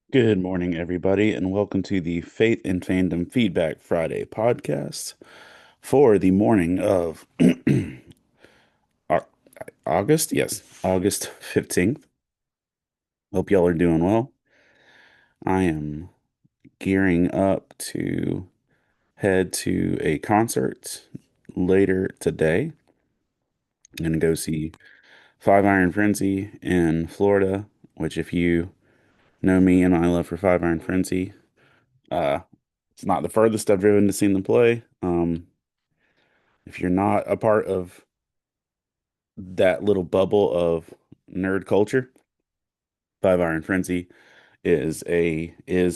Good morning, everybody, and welcome to the Faith and Fandom Feedback Friday podcast for the morning of Au- August. Yes, August 15th. Hope y'all are doing well. I am gearing up to head to a concert later today. I'm going to go see Five Iron Frenzy in Florida, which, if you know me and my love for Five Iron Frenzy, uh, it's not the furthest I've driven to see them play. If you're not a part of that little bubble of nerd culture, Five Iron Frenzy is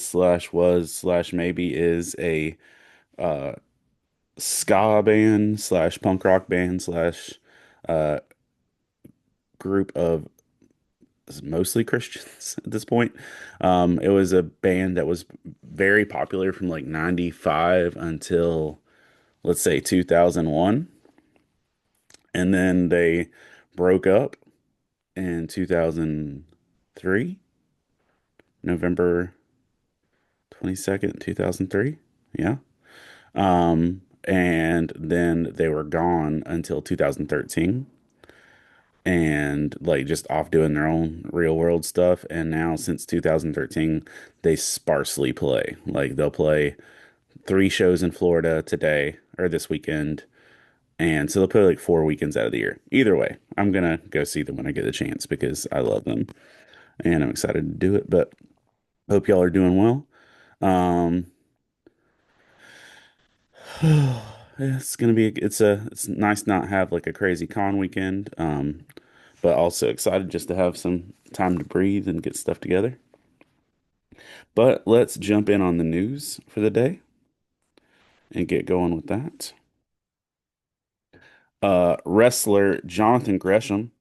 slash was slash maybe is a uh ska band slash punk rock band slash uh group of mostly Christians at this point. It was a band that was very popular from like 95 until, let's say, 2001, and then they broke up in 2003, November 22nd, 2003. Yeah. And then they were gone until 2013 and like just off doing their own real world stuff. And now since 2013, they sparsely play. Like they'll play three shows in Florida today or this weekend. And so they'll play like 4 weekends out of the year. Either way, I'm gonna go see them when I get a chance because I love them and I'm excited to do it. But hope y'all are doing well. Um, it's nice not have like a crazy con weekend. But also excited just to have some time to breathe and get stuff together. But let's jump in on the news for the day and get going with that. Wrestler Jonathan Gresham,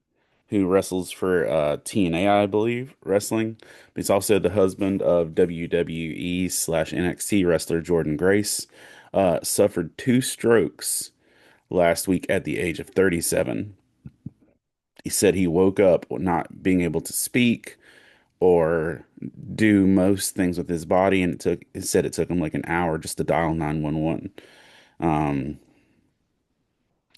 who wrestles for TNA, I believe, wrestling. But he's also the husband of WWE slash NXT wrestler Jordan Grace. Suffered two strokes last week at the age of 37. He said he woke up not being able to speak or do most things with his body, and it said it took him like an hour just to dial 911. Um,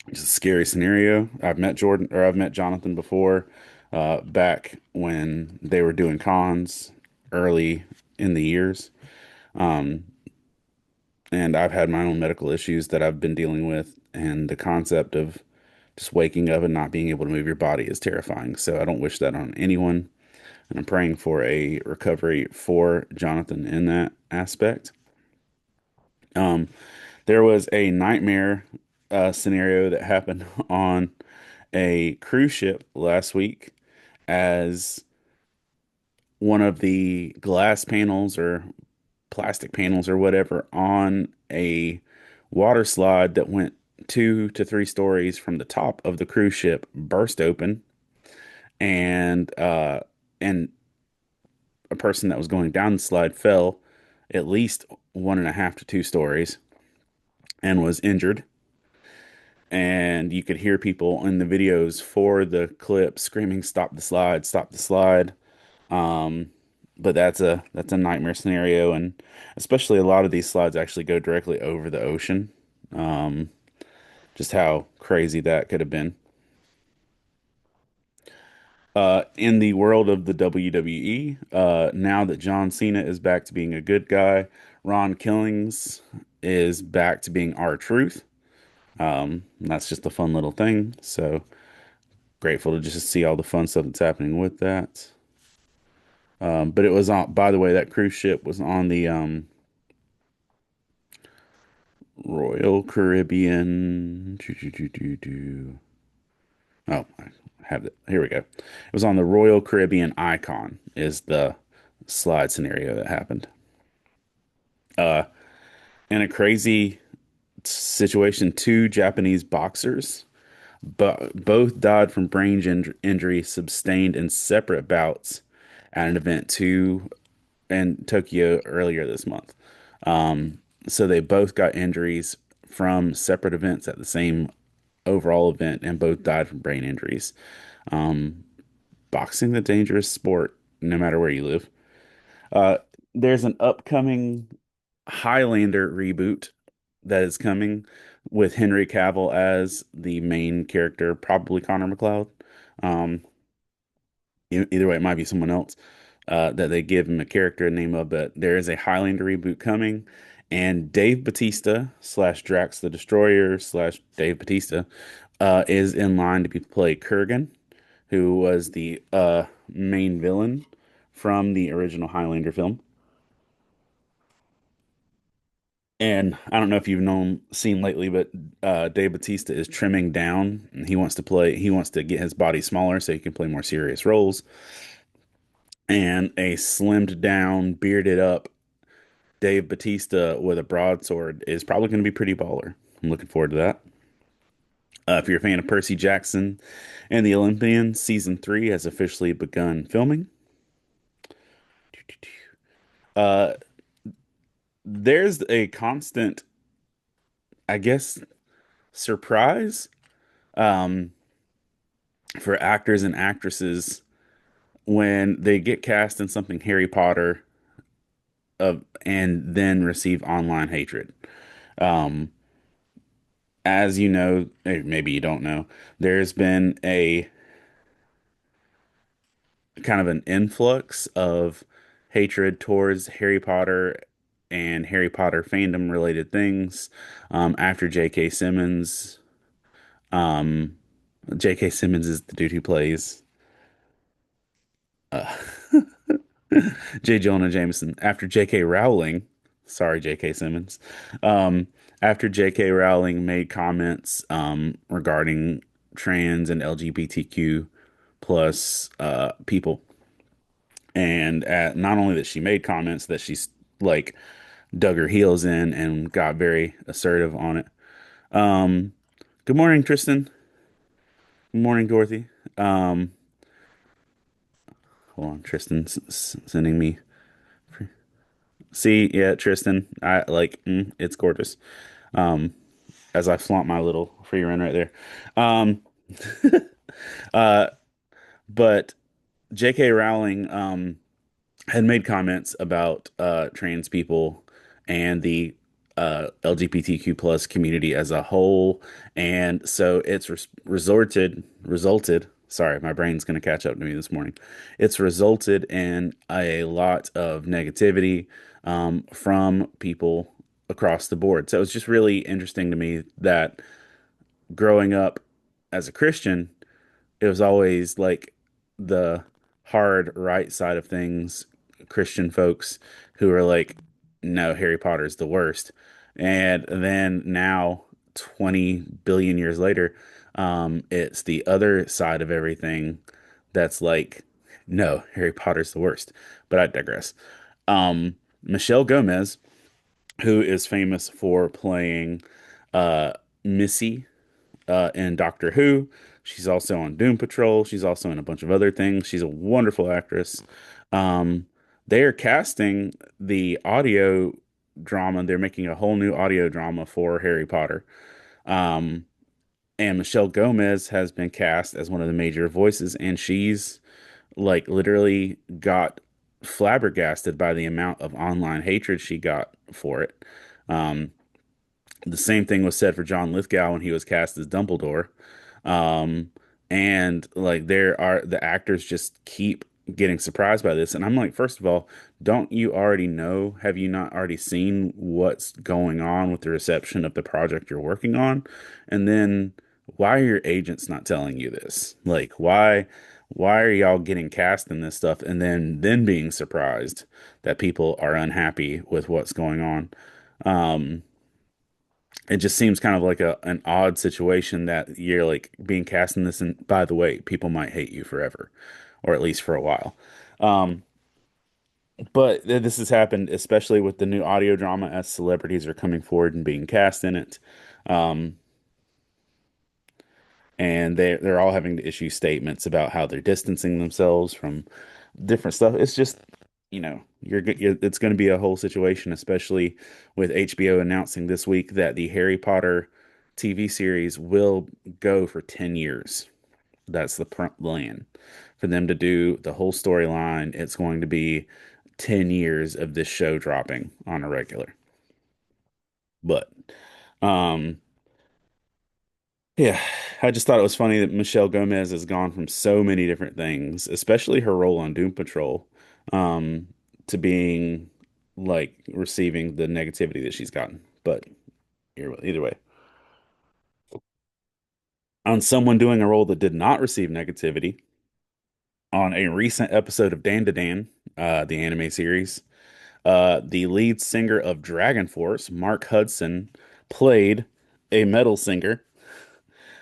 it's a scary scenario. I've met Jonathan before, back when they were doing cons early in the years. Um, and I've had my own medical issues that I've been dealing with, and the concept of just waking up and not being able to move your body is terrifying. So I don't wish that on anyone. And I'm praying for a recovery for Jonathan in that aspect. Um, there was a nightmare scenario that happened on a cruise ship last week as one of the glass panels or plastic panels or whatever on a water slide that went 2 to 3 stories from the top of the cruise ship burst open, and a person that was going down the slide fell at least 1.5 to 2 stories and was injured. And you could hear people in the videos for the clip screaming, "Stop the slide! Stop the slide!" Um, but that's a nightmare scenario, and especially a lot of these slides actually go directly over the ocean. Um, just how crazy that could have been. In the world of the WWE, now that John Cena is back to being a good guy, Ron Killings is back to being R-Truth. That's just a fun little thing. So grateful to just see all the fun stuff that's happening with that. But it was on, by the way, that cruise ship was on the Royal Caribbean. Oh, I have it. Here we go. It was on the Royal Caribbean Icon, is the slide scenario that happened. Uh, in a crazy situation, two Japanese boxers, but both died from injury sustained in separate bouts at an event in Tokyo earlier this month. Um, so they both got injuries from separate events at the same overall event, and both died from brain injuries. Um, Boxing, the dangerous sport, no matter where you live. Uh, there's an upcoming Highlander reboot that is coming with Henry Cavill as the main character, probably Connor McLeod. Um, either way, it might be someone else that they give him a character name of, but there is a Highlander reboot coming, and Dave Batista slash Drax the Destroyer slash Dave Batista is in line to be play Kurgan, who was the main villain from the original Highlander film. And I don't know if you've seen lately, but Dave Batista is trimming down, and he wants to get his body smaller so he can play more serious roles. And a slimmed down, bearded up Dave Batista with a broadsword is probably going to be pretty baller. I'm looking forward to that. If you're a fan of Percy Jackson and the Olympians, season three has officially begun filming. Uh, there's a constant, I guess, surprise um, for actors and actresses when they get cast in something Harry Potter and then receive online hatred. Um, as you know, maybe you don't know, there's been a kind of an influx of hatred towards Harry Potter and Harry Potter fandom related things after J.K. Simmons. Um, J.K. Simmons is the dude who plays uh, J. Jonah Jameson. After J.K. Rowling, sorry, J.K. Simmons, um, after J.K. Rowling made comments regarding trans and LGBTQ plus people. And not only that she made comments, that she's like dug her heels in and got very assertive on it. Um, Good morning, Tristan. Good morning, Dorothy. Um, Hold on, Tristan's sending me. See, yeah, Tristan, I like it's gorgeous. Um, as I flaunt my little free run right there. Um, uh, but J.K. Rowling, had made comments about trans people and the LGBTQ plus community as a whole, and so it's resulted. Sorry, my brain's going to catch up to me this morning. It's resulted in a lot of negativity from people across the board. So it's just really interesting to me that growing up as a Christian, it was always like the hard right side of things, Christian folks who are like, no, Harry Potter's the worst. And then now, 20 billion years later, it's the other side of everything that's like, no, Harry Potter's the worst. But I digress. Michelle Gomez, who is famous for playing uh, Missy in Doctor Who. She's also on Doom Patrol. She's also in a bunch of other things. She's a wonderful actress. Um, they are casting the audio drama. They're making a whole new audio drama for Harry Potter. Um, and Michelle Gomez has been cast as one of the major voices, and she's like literally got flabbergasted by the amount of online hatred she got for it. Um, the same thing was said for John Lithgow when he was cast as Dumbledore. Um, and like there are the actors just keep getting surprised by this. And I'm like, first of all, don't you already know? Have you not already seen what's going on with the reception of the project you're working on? And then why are your agents not telling you this? Like, why are y'all getting cast in this stuff and then being surprised that people are unhappy with what's going on? Um, it just seems kind of like an odd situation that you're like being cast in this, and by the way, people might hate you forever, or at least for a while. Um, but this has happened, especially with the new audio drama, as celebrities are coming forward and being cast in it. Um, and they're all having to issue statements about how they're distancing themselves from different stuff. It's just, it's going to be a whole situation, especially with HBO announcing this week that the Harry Potter TV series will go for 10 years. That's the plan for them to do the whole storyline. It's going to be 10 years of this show dropping on a regular. But um yeah, I just thought it was funny that Michelle Gomez has gone from so many different things, especially her role on Doom Patrol, um, to being like receiving the negativity that she's gotten. But either way, on someone doing a role that did not receive negativity on a recent episode of Dan to Dan, the anime series, the lead singer of Dragon Force, Mark Hudson, played a metal singer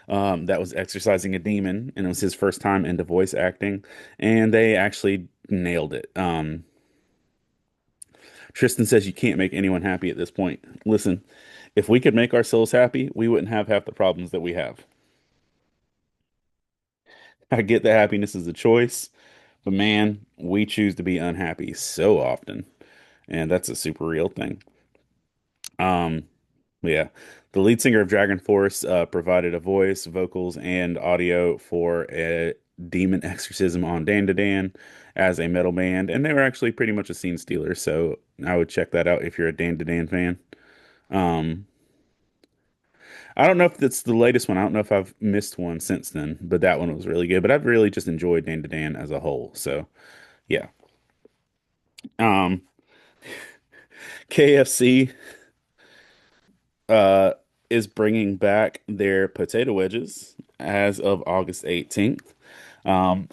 that was exercising a demon, and it was his first time into voice acting, and they actually nailed it. Tristan says you can't make anyone happy at this point. Listen, if we could make ourselves happy, we wouldn't have half the problems that we have. I get that happiness is a choice, but man, we choose to be unhappy so often, and that's a super real thing. Um, yeah, the lead singer of Dragon Force provided a voice, vocals, and audio for a demon exorcism on Dan to Dan as a metal band, and they were actually pretty much a scene stealer. So I would check that out if you're a Dan to Dan fan. Um, I don't know if that's the latest one. I don't know if I've missed one since then, but that one was really good. But I've really just enjoyed Dan to Dan as a whole. So yeah. Um, KFC uh is bringing back their potato wedges as of August 18th. Um,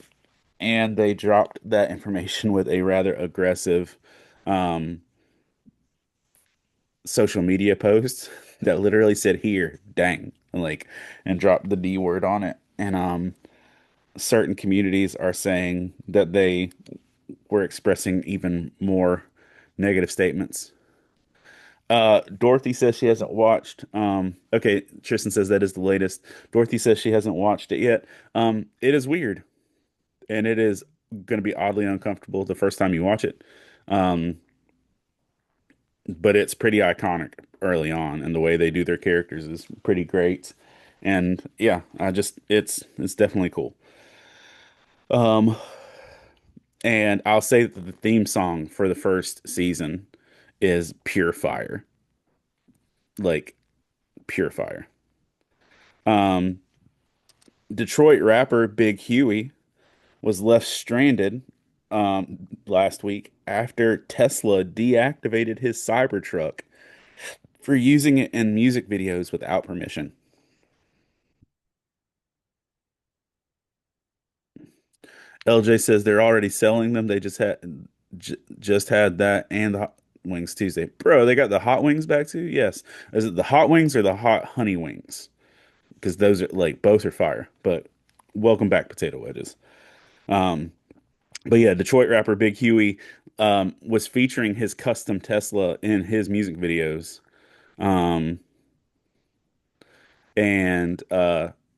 and they dropped that information with a rather aggressive um, social media post that literally said "here, dang," like, and dropped the D word on it. And certain communities are saying that they were expressing even more negative statements. Dorothy says she hasn't watched. Okay, Tristan says that is the latest. Dorothy says she hasn't watched it yet. It is weird, and it is going to be oddly uncomfortable the first time you watch it. Um, but it's pretty iconic early on, and the way they do their characters is pretty great. And yeah, I just it's definitely cool. Um, and I'll say that the theme song for the first season is pure fire, like pure fire. Um, Detroit rapper Big Huey was left stranded last week after Tesla deactivated his Cybertruck for using it in music videos without permission. LJ says they're already selling them. They just had that and the hot wings Tuesday. Bro, they got the hot wings back too? Yes. Is it the hot wings or the hot honey wings? Because those are like both are fire. But welcome back, potato wedges. Um, but yeah, Detroit rapper Big Huey was featuring his custom Tesla in his music videos. Um, and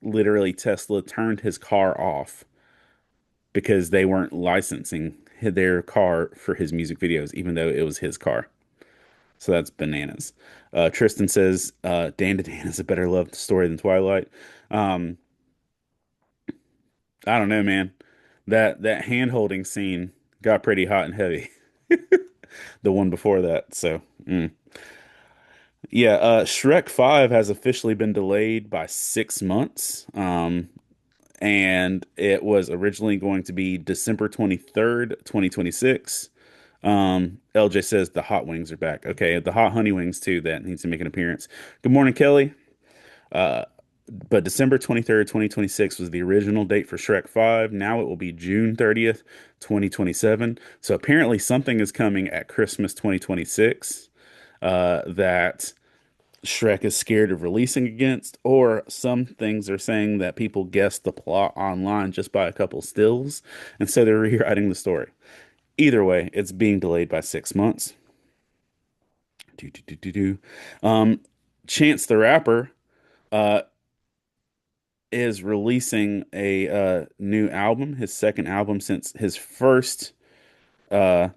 literally Tesla turned his car off because they weren't licensing their car for his music videos, even though it was his car. So that's bananas. Tristan says Dan to Dan is a better love story than Twilight. Um, I don't know, man. That hand holding scene got pretty hot and heavy. The one before that. So yeah, Shrek 5 has officially been delayed by 6 months. And it was originally going to be December 23rd, 2026. LJ says the hot wings are back. Okay, the hot honey wings too, that needs to make an appearance. Good morning, Kelly. Uh, but December 23rd, 2026 was the original date for Shrek 5. Now it will be June 30th, 2027. So apparently something is coming at Christmas 2026 that Shrek is scared of releasing against, or some things are saying that people guessed the plot online just by a couple stills, and so they're rewriting the story. Either way, it's being delayed by 6 months. Do, do, do, do, do. Um, Chance the Rapper uh, is releasing a new album, his second album since his first. Uh,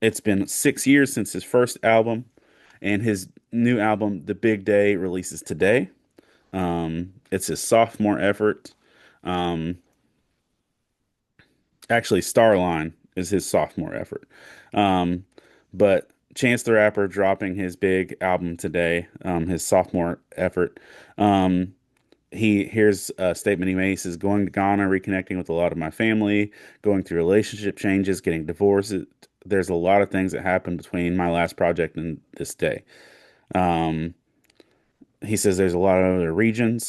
it's been 6 years since his first album, and his new album, The Big Day, releases today. It's his sophomore effort. Um, Actually, Starline is his sophomore effort. Um, but Chance the Rapper dropping his big album today, his sophomore effort. Um, here's a statement he made. He says, "Going to Ghana, reconnecting with a lot of my family, going through relationship changes, getting divorced. There's a lot of things that happened between my last project and this day." Um, he says there's a lot of other region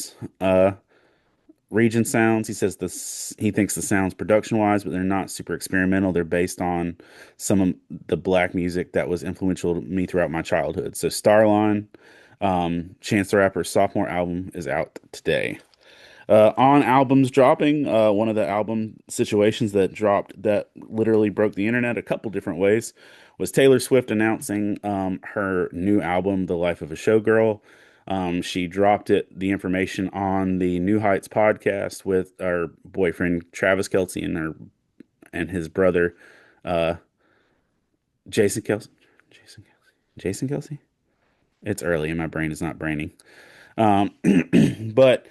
sounds. He says this, he thinks the sounds production wise, but they're not super experimental. They're based on some of the black music that was influential to me throughout my childhood. So Starline, Chance the Rapper's sophomore album is out today. On albums dropping, one of the album situations that dropped that literally broke the internet a couple different ways was Taylor Swift announcing her new album, The Life of a Showgirl. She dropped the information on the New Heights podcast with our boyfriend Travis Kelce and his brother uh, Jason Kelce. Jason Kelce. It's early and my brain is not braining. Um, but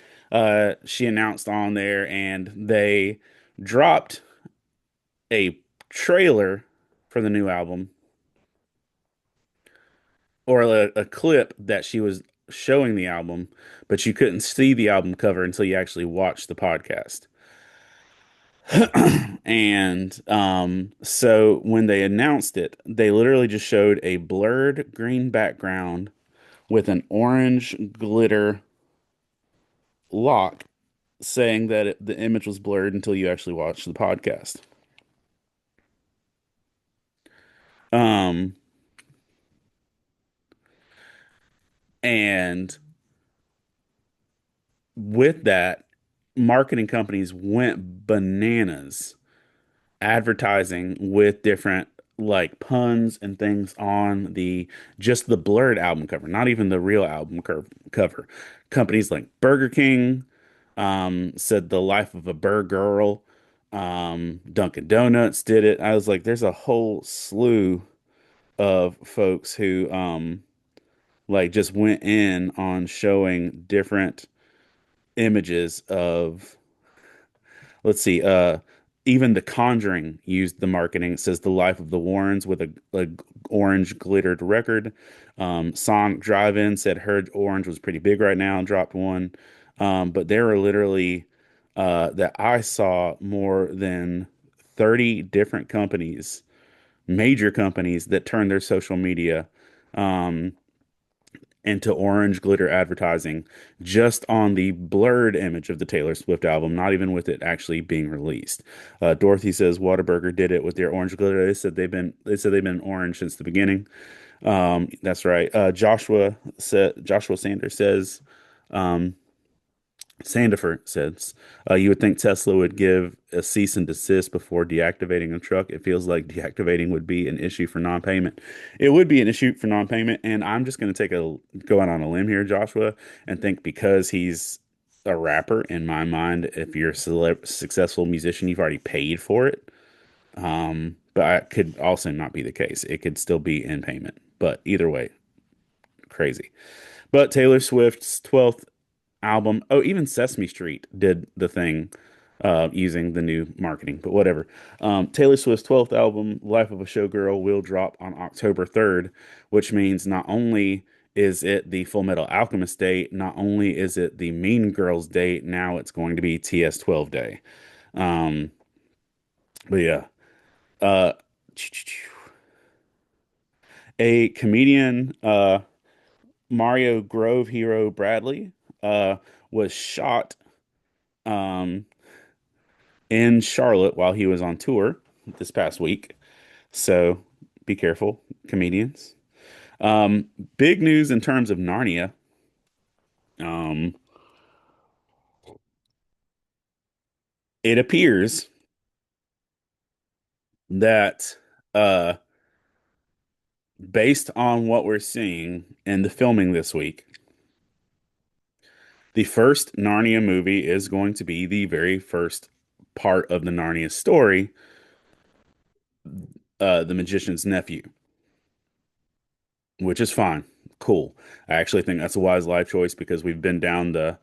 she announced on there, and they dropped a trailer for the new album, or a clip that she was showing the album, but you couldn't see the album cover until you actually watched the podcast. And so when they announced it, they literally just showed a blurred green background with an orange glitter lock saying that the image was blurred until you actually watched the podcast. Um, and with that, marketing companies went bananas advertising with different like puns and things on the just the blurred album cover, not even the real cover. Companies like Burger King said the life of a burger girl. Dunkin' Donuts did it. I was like, there's a whole slew of folks who like just went in on showing different images of, let's see, even The Conjuring used the marketing. It says the life of the Warrens with a orange glittered record. Sonic Drive-In said her orange was pretty big right now and dropped one. But there were literally that I saw more than 30 different companies, major companies that turned their social media um, into orange glitter advertising just on the blurred image of the Taylor Swift album, not even with it actually being released. Dorothy says Whataburger did it with their orange glitter. They said they've been orange since the beginning. That's right. Joshua Sanders says um, Sandifer says, you would think Tesla would give a cease and desist before deactivating a truck. It feels like deactivating would be an issue for non-payment. It would be an issue for non-payment, and I'm just going to go out on a limb here, Joshua, and think because he's a rapper, in my mind, if you're a successful musician, you've already paid for it. But it could also not be the case. It could still be in payment. But either way, crazy. But Taylor Swift's 12th album. Oh, even Sesame Street did the thing using the new marketing, but whatever. Taylor Swift's 12th album, Life of a Showgirl, will drop on October 3rd, which means not only is it the Full Metal Alchemist date, not only is it the Mean Girls date, now it's going to be TS12 day. Um, but yeah, uh, a comedian, Mario Grove Hero Bradley, uh, was shot um, in Charlotte while he was on tour this past week. So be careful, comedians. Um, Big news in terms of Narnia. Um, it appears that uh, based on what we're seeing in the filming this week, the first Narnia movie is going to be the very first part of the Narnia story, The Magician's Nephew, which is fine. Cool. I actually think that's a wise life choice because we've been down the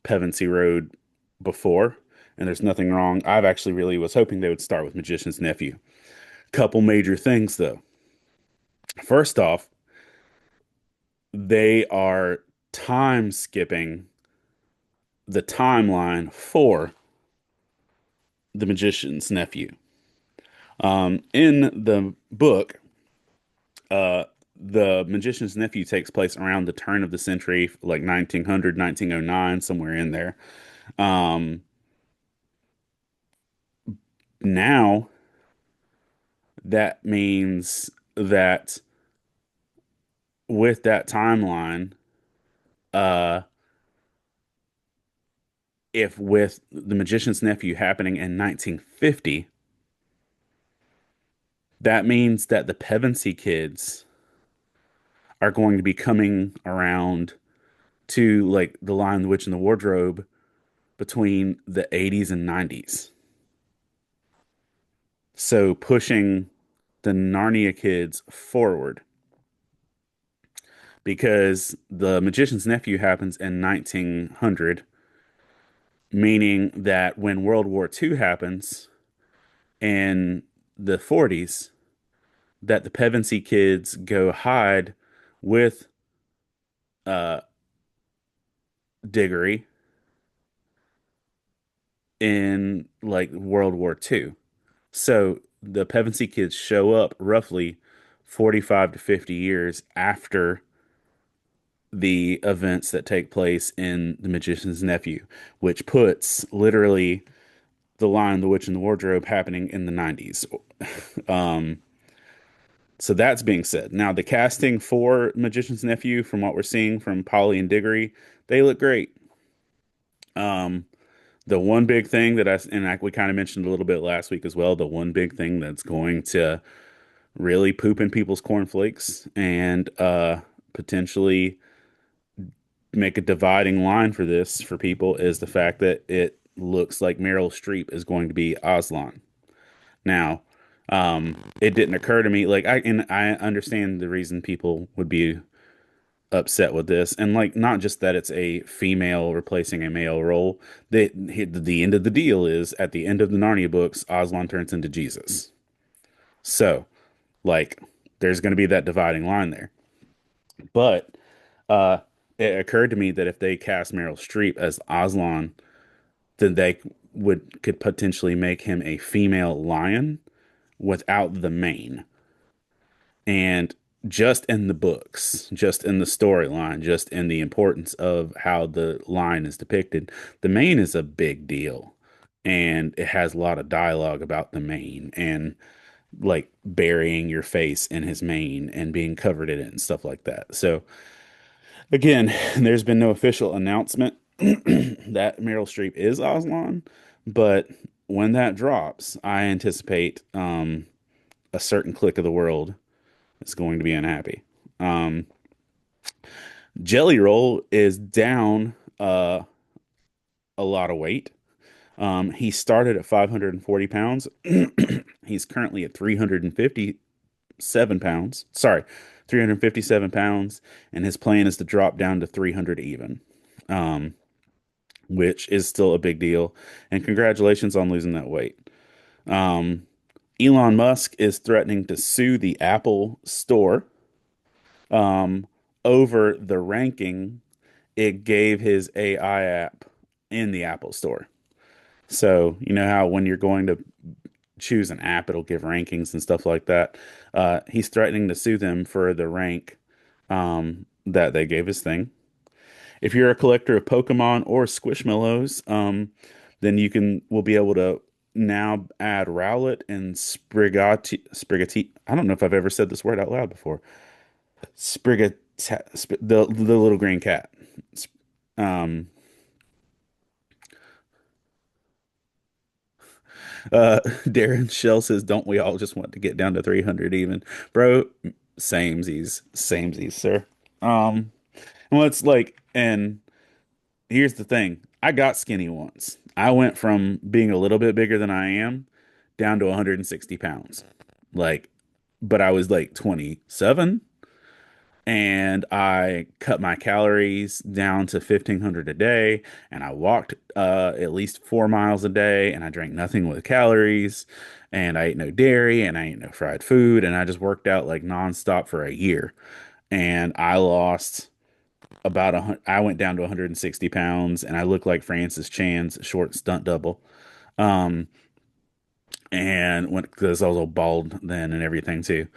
Pevensey Road before. and there's nothing wrong. I've actually really was hoping they would start with Magician's Nephew. Couple major things though. First off, they are time skipping the timeline for the Magician's Nephew. In the book, uh, the Magician's Nephew takes place around the turn of the century, like 1900, 1909, somewhere in there. Um, Now that means that with that timeline, uh, if with the Magician's Nephew happening in 1950, that means that the Pevensey kids are going to be coming around to like The Lion, the Witch, and the Wardrobe between the 80s and 90s. So pushing the Narnia kids forward because the Magician's Nephew happens in 1900, meaning that when World War II happens in the 40s, that the Pevensey kids go hide with uh, Diggory in like World War II. So the Pevensey kids show up roughly 45 to 50 years after the events that take place in The Magician's Nephew, which puts literally The Lion, the Witch, and the Wardrobe happening in the 90s. Um, so that's being said. Now, the casting for Magician's Nephew, from what we're seeing from Polly and Diggory, they look great. Um, the one big thing that we kind of mentioned a little bit last week as well, the one big thing that's going to really poop in people's cornflakes and potentially make a dividing line for this for people is the fact that it looks like Meryl Streep is going to be Aslan. Now, it didn't occur to me I understand the reason people would be upset with this, and like not just that it's a female replacing a male role. The end of the deal is at the end of the Narnia books, Aslan turns into Jesus. So, like, there's going to be that dividing line there. But uh, it occurred to me that if they cast Meryl Streep as Aslan, then they could potentially make him a female lion without the mane. And just in the books, just in the storyline, just in the importance of how the line is depicted, the mane is a big deal. And it has a lot of dialogue about the mane and like burying your face in his mane and being covered in it and stuff like that. So again, there's been no official announcement that Meryl Streep is Aslan, but when that drops, I anticipate a certain clique of the world is going to be unhappy. Um, Jelly Roll is down a lot of weight. He started at 540 pounds. He's currently at 357 pounds. Sorry, 357 pounds, and his plan is to drop down to 300 even, um, which is still a big deal. And congratulations on losing that weight. Um, Elon Musk is threatening to sue the Apple Store um, over the ranking it gave his AI app in the Apple Store. So, you know how when you're going to choose an app, it'll give rankings and stuff like that. He's threatening to sue them for the rank that they gave his thing. If you're a collector of Pokemon or Squishmallows, then will be able to now add Rowlet and Sprigati. I don't know if I've ever said this word out loud before. Sprigata, the little green cat. Um, Darren Shell says, "Don't we all just want to get down to 300 even, bro?" Samesies, sir. Well, it's like, and here's the thing: I got skinny once. I went from being a little bit bigger than I am down to 160 pounds. Like, but I was like 27. and I cut my calories down to 1,500 a day, and I walked at least 4 miles a day, and I drank nothing with calories, and I ate no dairy, and I ate no fried food, and I just worked out like nonstop for a year, and I lost I went down to 160 pounds, and I looked like Francis Chan's short stunt double. Um, and when because I was all bald then and everything too,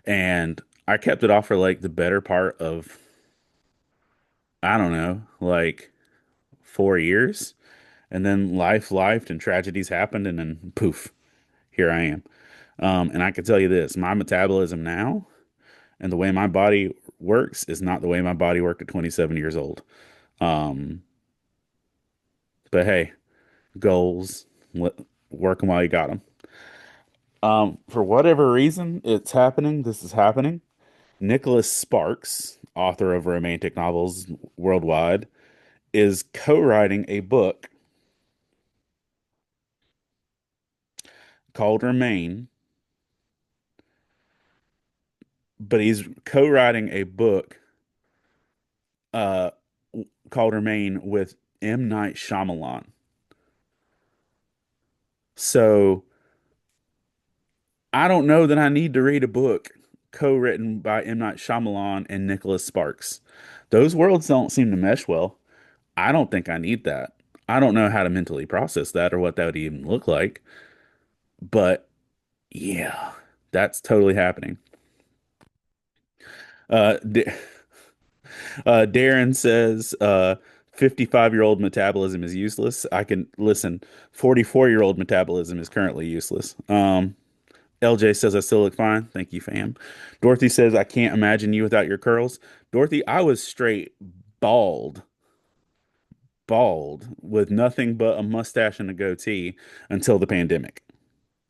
and I kept it off for like the better part of I don't know, like 4 years. And then life and tragedies happened, and then poof, here I am. And I can tell you this, my metabolism now and the way my body works is not the way my body worked at 27 years old. Um, but hey, goals, work them while you got them. For whatever reason, it's happening. This is happening. Nicholas Sparks, author of romantic novels worldwide, is co-writing a book called Remain, but he's co-writing a book uh called Remain with M. Night Shyamalan. So I don't know that I need to read a book co-written by M. Night Shyamalan and Nicholas Sparks. Those worlds don't seem to mesh well. I don't think I need that. I don't know how to mentally process that or what that would even look like. But yeah, that's totally happening. Uh, D Darren says, 55-year-old metabolism is useless. I can listen. 44-year-old metabolism is currently useless. LJ says I still look fine. Thank you, fam. Dorothy says I can't imagine you without your curls. Dorothy, I was straight bald, bald with nothing but a mustache and a goatee until the pandemic.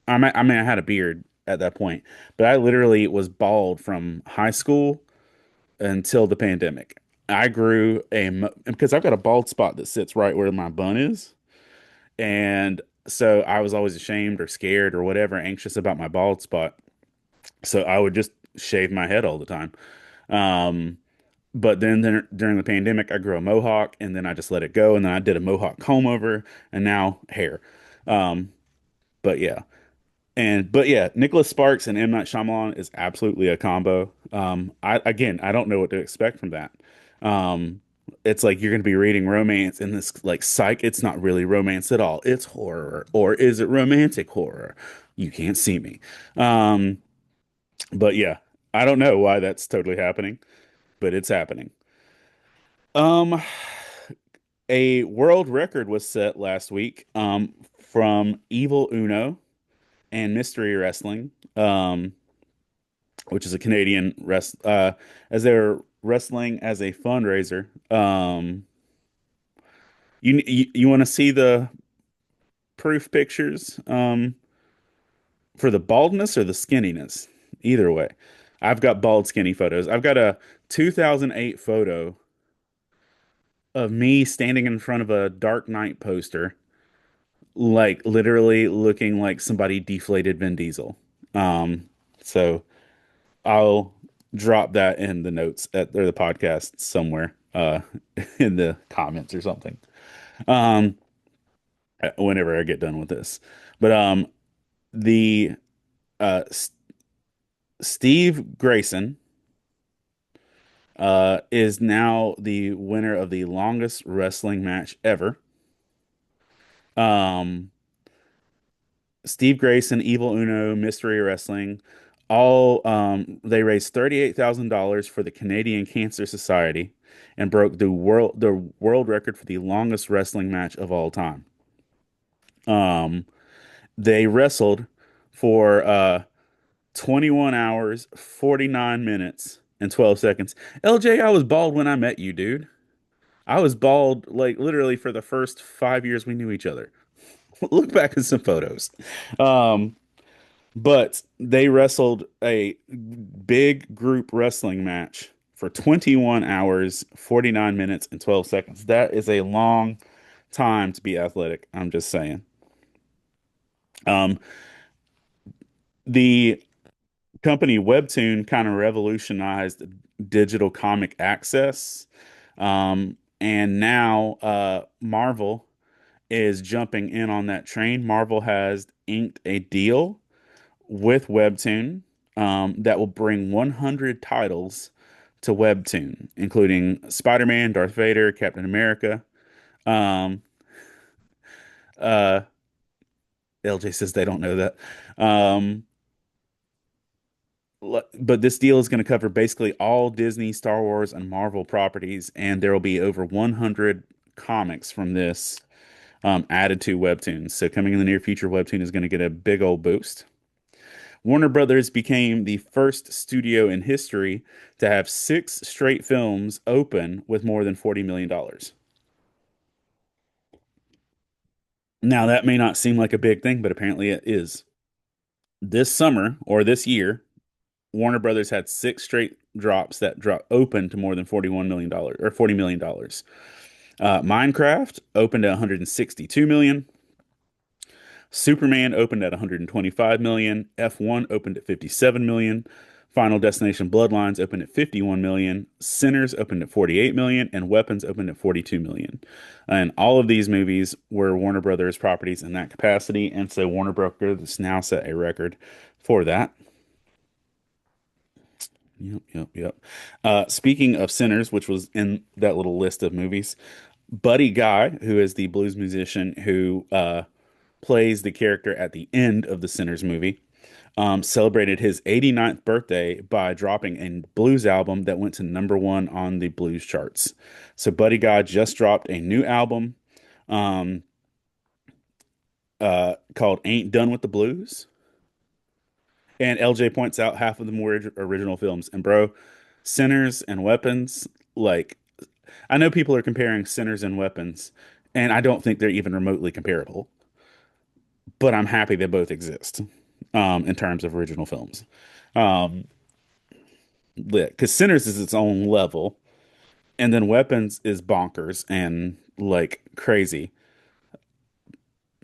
I mean, I had a beard at that point, but I literally was bald from high school until the pandemic. I grew because I've got a bald spot that sits right where my bun is. And so I was always ashamed or scared or whatever, anxious about my bald spot. So I would just shave my head all the time. Um, but then during the pandemic, I grew a mohawk and then I just let it go. And then I did a mohawk comb over and now hair. Um, but yeah. But yeah, Nicholas Sparks and M. Night Shyamalan is absolutely a combo. I don't know what to expect from that. Um, it's like you're going to be reading romance in this like psych. It's not really romance at all. It's horror, or is it romantic horror? You can't see me. Um, but yeah, I don't know why that's totally happening, but it's happening. Um, a world record was set last week, from Evil Uno and Mystery Wrestling. Which is a Canadian as they're wrestling as a fundraiser. You want to see the proof pictures for the baldness or the skinniness? Either way. I've got bald skinny photos. I've got a 2008 photo of me standing in front of a Dark Knight poster, like literally looking like somebody deflated Vin Diesel. So I'll drop that in the notes or the podcast somewhere, in the comments or something. Um, whenever I get done with this. But the S Steve Grayson is now the winner of the longest wrestling match ever. Um, Steve Grayson, Evil Uno, Mystery Wrestling, all they raised $38,000 for the Canadian Cancer Society and broke the world record for the longest wrestling match of all time. Um, they wrestled for 21 hours, 49 minutes, and 12 seconds. LJ, I was bald when I met you, dude. I was bald like literally for the first 5 years we knew each other. Look back at some photos. Um, But they wrestled a big group wrestling match for 21 hours, 49 minutes, and 12 seconds. That is a long time to be athletic. I'm just saying. Um, the company Webtoon kind of revolutionized digital comic access. And now Marvel is jumping in on that train. Marvel has inked a deal with Webtoon that will bring 100 titles to Webtoon, including Spider-Man, Darth Vader, Captain America. Um, uh, LJ says they don't know that. Um, but this deal is going to cover basically all Disney, Star Wars, and Marvel properties, and there will be over 100 comics from this added to Webtoon. So coming in the near future, Webtoon is going to get a big old boost. Warner Brothers became the first studio in history to have six straight films open with more than $40 million dollars. Now, that may not seem like a big thing, but apparently it is. This summer or this year, Warner Brothers had six straight drops that drop open to more than $41 million or $40 million dollars. Minecraft opened at 162 million. Superman opened at 125 million. F1 opened at 57 million. Final Destination Bloodlines opened at 51 million. Sinners opened at 48 million, and Weapons opened at 42 million. And all of these movies were Warner Brothers properties in that capacity, and so Warner Brothers now set a record for that. Yep, yep, yep. Speaking of Sinners, which was in that little list of movies, Buddy Guy, who is the blues musician who plays the character at the end of the Sinners movie, celebrated his 89th birthday by dropping a blues album that went to number one on the blues charts. So Buddy Guy just dropped a new album um, called Ain't Done with the Blues. And LJ points out half of them were original films. And bro, Sinners and Weapons, like, I know people are comparing Sinners and Weapons, and I don't think they're even remotely comparable, but I'm happy they both exist in terms of original films. Um, because Sinners is its own level, and then Weapons is bonkers and like crazy.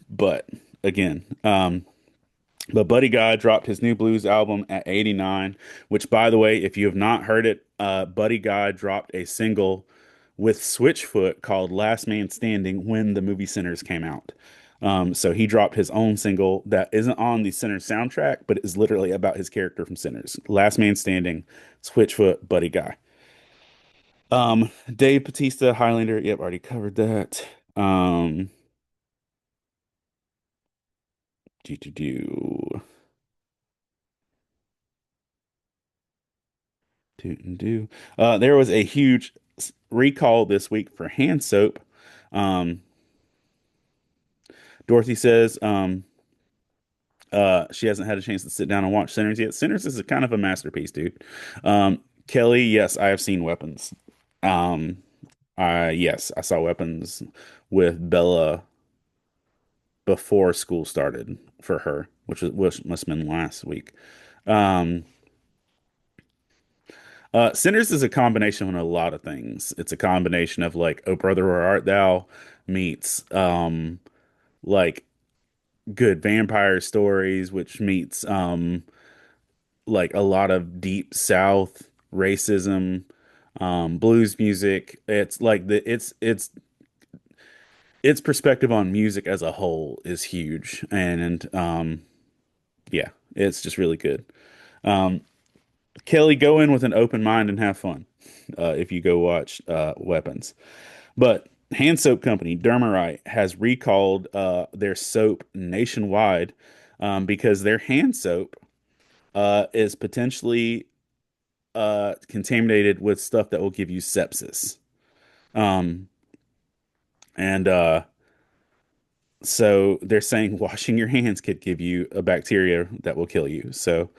But again, but Buddy Guy dropped his new blues album at 89, which, by the way, if you have not heard it, Buddy Guy dropped a single with Switchfoot called Last Man Standing when the movie Sinners came out. So he dropped his own single that isn't on the Sinners soundtrack, but is literally about his character from Sinners. Last Man Standing, Switchfoot, Buddy Guy. Dave Bautista, Highlander. Yep, already covered that. Um, do. Toot do. There was a huge recall this week for hand soap. Um, Dorothy says she hasn't had a chance to sit down and watch Sinners yet. Sinners is a kind of a masterpiece, dude. Kelly, yes, I have seen Weapons. Um, yes, I saw Weapons with Bella before school started for her, which must have been last week. Um, Sinners is a combination of a lot of things. It's a combination of like "Oh Brother, Where Art Thou" meets like good vampire stories, which meets like a lot of deep South racism, blues music. It's like its perspective on music as a whole is huge, and yeah, it's just really good. Um, Kelly, go in with an open mind and have fun if you go watch Weapons. But hand soap company Dermarite has recalled their soap nationwide because their hand soap is potentially contaminated with stuff that will give you sepsis. Um, and so they're saying washing your hands could give you a bacteria that will kill you. So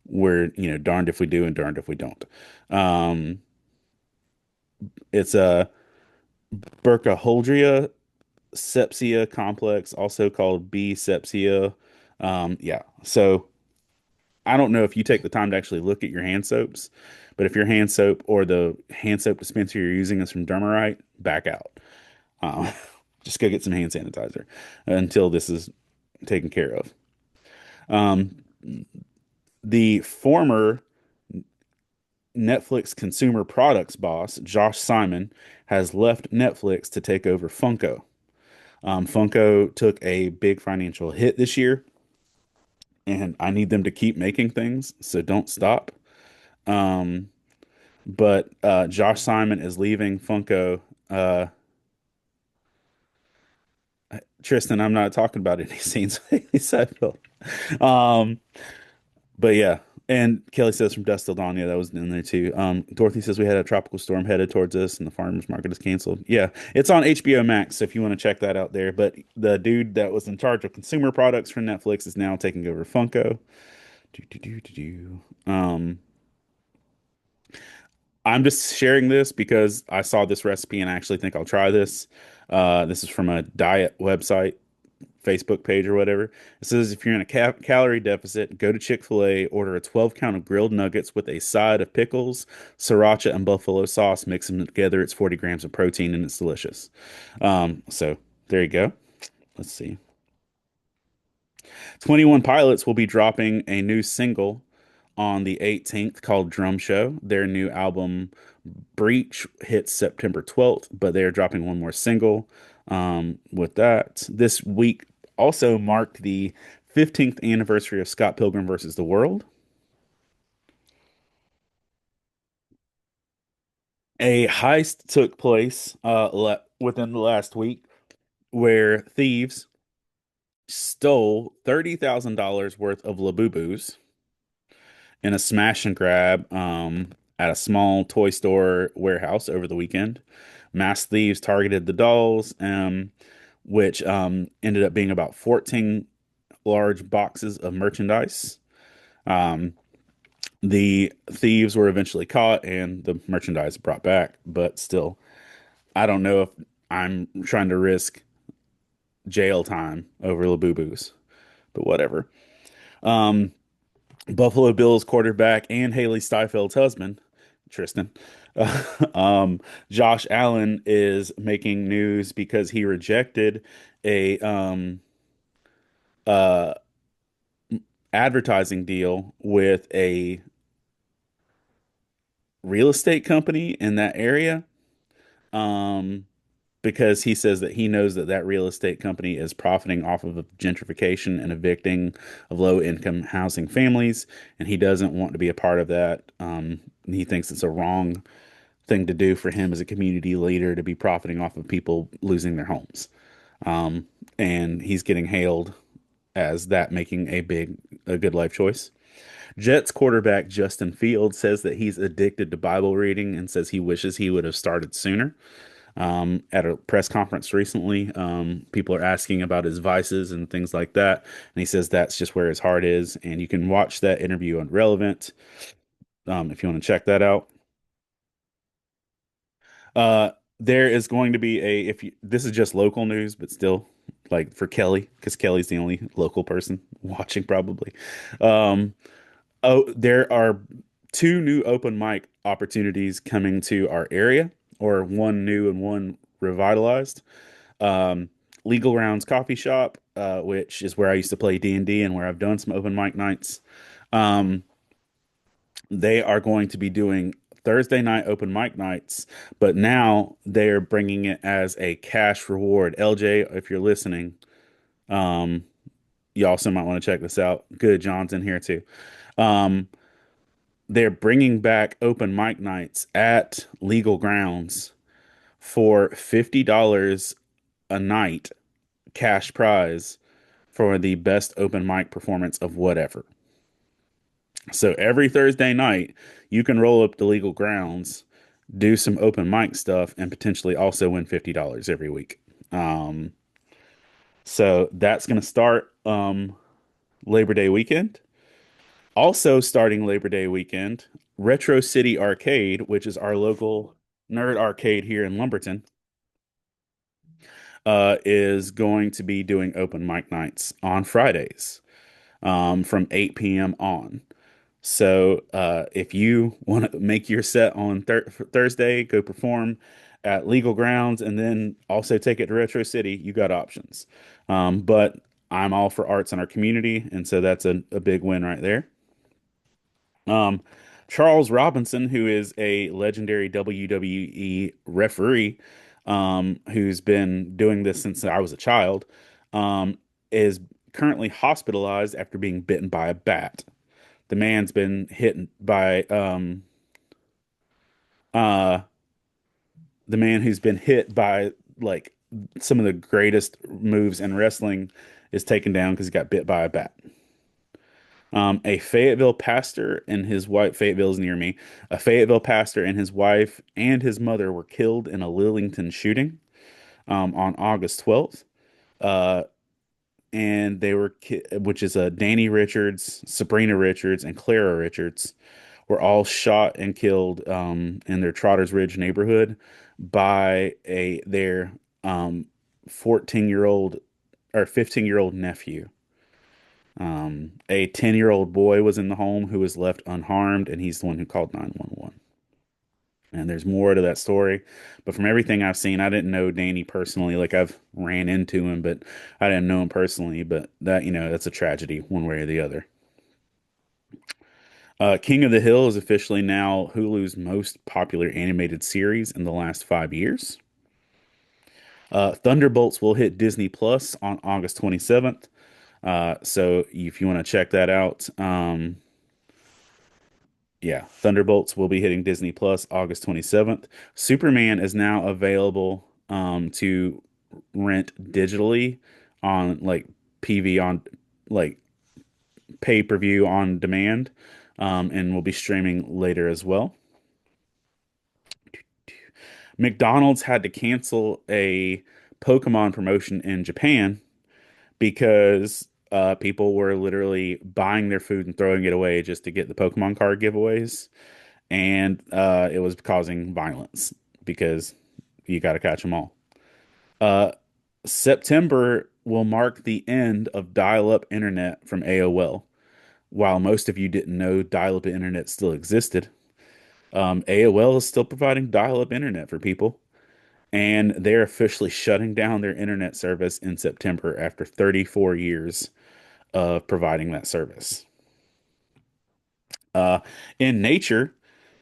we're, darned if we do and darned if we don't. Um, it's a Burkholderia sepsia complex, also called B sepsia. Yeah. So I don't know if you take the time to actually look at your hand soaps, but if your hand soap or the hand soap dispenser you're using is from Dermarite, back out. Um, just go get some hand sanitizer until this is taken care of. Um, the former Netflix consumer products boss, Josh Simon, has left Netflix to take over Funko. Funko took a big financial hit this year, and I need them to keep making things, so don't stop. Um, but Josh Simon is leaving Funko. Uh, Tristan, I'm not talking about any scenes with Haley Seinfeld. Um, but yeah, and Kelly says from Dust Till Dawn, yeah, that was in there too. Dorothy says we had a tropical storm headed towards us, and the farmers market is canceled. Yeah, it's on HBO Max, so if you want to check that out there. But the dude that was in charge of consumer products for Netflix is now taking over Funko. Do, do, do, do, do. I'm just sharing this because I saw this recipe and I actually think I'll try this. This is from a diet website, Facebook page or whatever. It says if you're in a calorie deficit, go to Chick-fil-A, order a 12 count of grilled nuggets with a side of pickles, sriracha, and buffalo sauce. Mix them together. It's 40 grams of protein and it's delicious. So there you go. Let's see. 21 Pilots will be dropping a new single on the 18th called Drum Show. Their new album Breach hits September 12th, but they're dropping one more single with that. This week also marked the 15th anniversary of Scott Pilgrim versus the World. A heist took place within the last week where thieves stole $30,000 worth of Labubus in a smash and grab at a small toy store warehouse over the weekend. Mass thieves targeted the dolls, which ended up being about 14 large boxes of merchandise. Um, the thieves were eventually caught and the merchandise brought back, but still, I don't know if I'm trying to risk jail time over Labubus, but whatever. Um, Buffalo Bills quarterback and Haley Steinfeld's husband, Tristan, um, Josh Allen is making news because he rejected a uh, advertising deal with a real estate company in that area. Um, because he says that he knows that that real estate company is profiting off of gentrification and evicting of low income housing families, and he doesn't want to be a part of that. He thinks it's a wrong thing to do for him as a community leader to be profiting off of people losing their homes. Um, and he's getting hailed as that making a good life choice. Jets quarterback Justin Fields says that he's addicted to Bible reading and says he wishes he would have started sooner. At a press conference recently, people are asking about his vices and things like that, and he says that's just where his heart is. And you can watch that interview on Relevant if you want to check that out. Uh, there is going to be a if you this is just local news, but still like for Kelly, because Kelly's the only local person watching probably. Um, oh, there are two new open mic opportunities coming to our area, or one new and one revitalized. Um, Legal Rounds Coffee Shop, which is where I used to play D&D and where I've done some open mic nights. Um, they are going to be doing Thursday night open mic nights, but now they're bringing it as a cash reward. LJ, if you're listening, um, you also might want to check this out. Good, John's in here too. Um, they're bringing back open mic nights at Legal Grounds for $50 a night cash prize for the best open mic performance of whatever. So every Thursday night, you can roll up to Legal Grounds, do some open mic stuff, and potentially also win $50 every week. Um, so that's going to start Labor Day weekend. Also starting Labor Day weekend, Retro City Arcade, which is our local nerd arcade here in Lumberton, is going to be doing open mic nights on Fridays from 8 p.m. on. So if you want to make your set on Thursday, go perform at Legal Grounds, and then also take it to Retro City, you got options. But I'm all for arts in our community, and so that's a big win right there. Um, Charles Robinson, who is a legendary WWE referee, who's been doing this since I was a child, um, is currently hospitalized after being bitten by a bat. The man's been hit by uh the man who's been hit by like some of the greatest moves in wrestling is taken down because he got bit by a bat. A Fayetteville pastor and his wife, Fayetteville is near me. A Fayetteville pastor and his wife and his mother were killed in a Lillington shooting on August 12th. Uh, and which is Danny Richards, Sabrina Richards, and Clara Richards were all shot and killed in their Trotters Ridge neighborhood by their 14-year-old or 15-year-old nephew. A 10-year-old boy was in the home who was left unharmed, and he's the one who called 911. And there's more to that story. But from everything I've seen, I didn't know Danny personally. Like I've ran into him, but I didn't know him personally. But that, that's a tragedy one way or the other. King of the Hill is officially now Hulu's most popular animated series in the last 5 years. Thunderbolts will hit Disney Plus on August 27th. So if you want to check that out, yeah, Thunderbolts will be hitting Disney Plus August 27th. Superman is now available to rent digitally on like PV on like pay-per-view on demand, and will be streaming later as well. McDonald's had to cancel a Pokemon promotion in Japan because people were literally buying their food and throwing it away just to get the Pokemon card giveaways. And it was causing violence because you got to catch them all. Uh, September will mark the end of dial-up internet from AOL. While most of you didn't know dial-up internet still existed, AOL is still providing dial-up internet for people, and they're officially shutting down their internet service in September after 34 years of providing that service. Uh, in nature,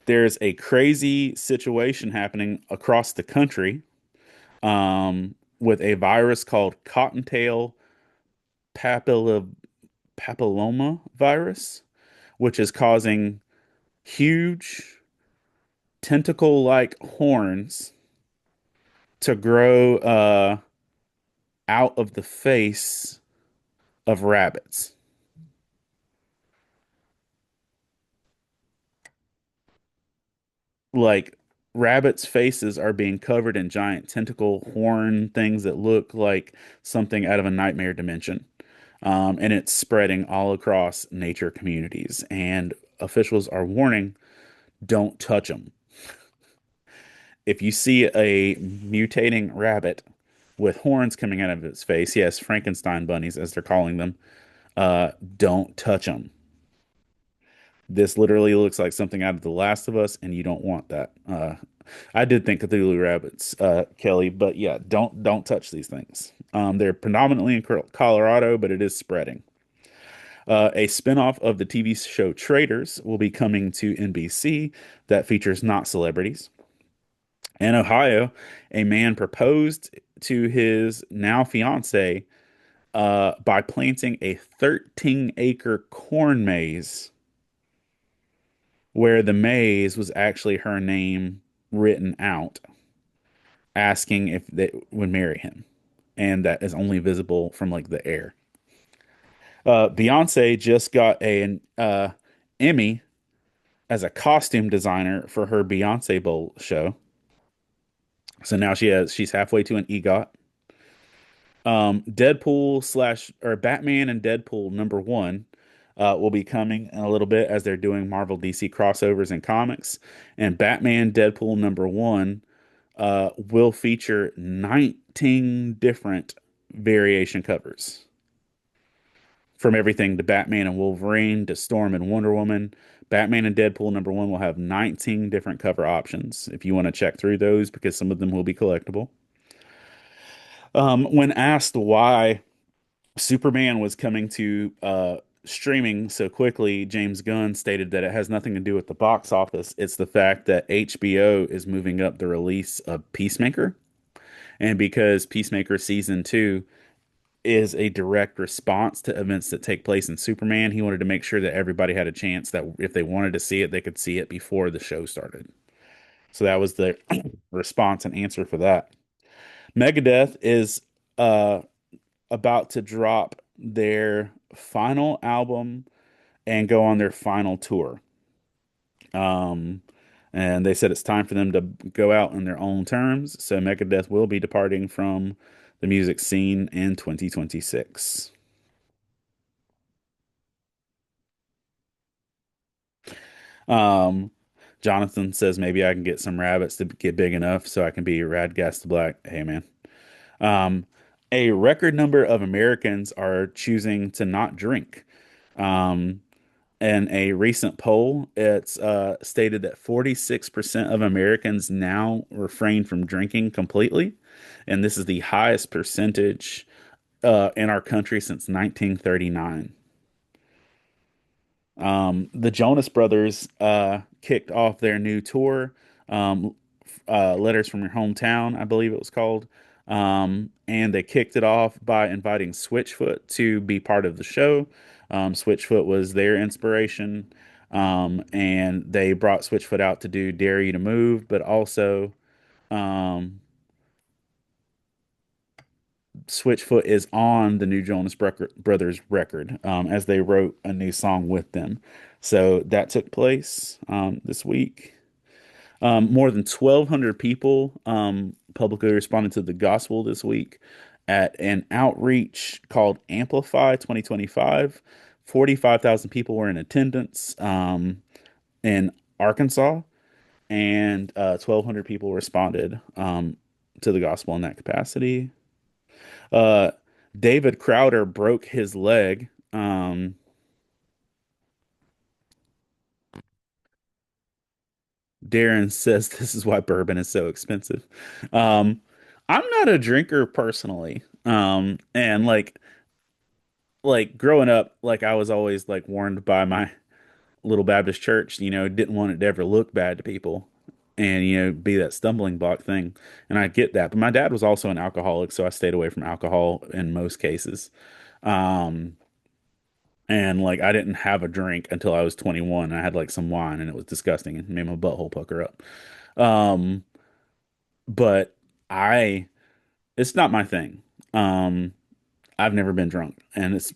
there's a crazy situation happening across the country with a virus called cottontail papilla, papilloma virus, which is causing huge tentacle-like horns to grow out of the face of rabbits. Like rabbits' faces are being covered in giant tentacle horn things that look like something out of a nightmare dimension. And it's spreading all across nature communities. And officials are warning, don't touch them. If you see a mutating rabbit with horns coming out of its face, yes, Frankenstein bunnies, as they're calling them, don't touch them. This literally looks like something out of The Last of Us, and you don't want that. I did think Cthulhu rabbits, Kelly, but yeah, don't touch these things. They're predominantly in Colorado, but it is spreading. A spinoff of the TV show Traitors will be coming to NBC that features not celebrities. In Ohio, a man proposed to his now fiance by planting a 13-acre corn maze where the maze was actually her name written out, asking if they would marry him. And that is only visible from like the air. Beyonce just got an Emmy as a costume designer for her Beyonce Bowl show. So now she's halfway to an EGOT. Deadpool slash or Batman and Deadpool #1 will be coming in a little bit as they're doing Marvel DC crossovers and comics. And Batman Deadpool #1 will feature 19 different variation covers from everything to Batman and Wolverine to Storm and Wonder Woman. Batman and Deadpool #1 will have 19 different cover options if you want to check through those because some of them will be collectible. When asked why Superman was coming to streaming so quickly, James Gunn stated that it has nothing to do with the box office. It's the fact that HBO is moving up the release of Peacemaker. And because Peacemaker season two is a direct response to events that take place in Superman, he wanted to make sure that everybody had a chance that if they wanted to see it, they could see it before the show started. So that was the response and answer for that. Megadeth is uh about to drop their final album and go on their final tour. Um, and they said it's time for them to go out on their own terms. So Megadeth will be departing from the music scene in 2026. Um, Jonathan says maybe I can get some rabbits to get big enough so I can be Radgast Black. Hey man. Um, a record number of Americans are choosing to not drink. Um, In a recent poll, it's stated that 46% of Americans now refrain from drinking completely, and this is the highest percentage in our country since 1939. The Jonas Brothers kicked off their new tour, um, Letters from Your Hometown, I believe it was called. And they kicked it off by inviting Switchfoot to be part of the show. Switchfoot was their inspiration. And they brought Switchfoot out to do Dare You to Move, but also um, Switchfoot is on the new Brothers record as they wrote a new song with them. So that took place this week. More than 1,200 people publicly responded to the gospel this week at an outreach called Amplify 2025. 45,000 people were in attendance in Arkansas, and 1,200 people responded to the gospel in that capacity. Uh, David Crowder broke his leg. Darren says this is why bourbon is so expensive. Um, I'm not a drinker personally. And like growing up, like I was always like warned by my little Baptist church, didn't want it to ever look bad to people and be that stumbling block thing. And I get that. But my dad was also an alcoholic, so I stayed away from alcohol in most cases. Um, and like I didn't have a drink until I was 21. I had like some wine and it was disgusting and made my butthole pucker up. Um, but I it's not my thing. Um, I've never been drunk, and it's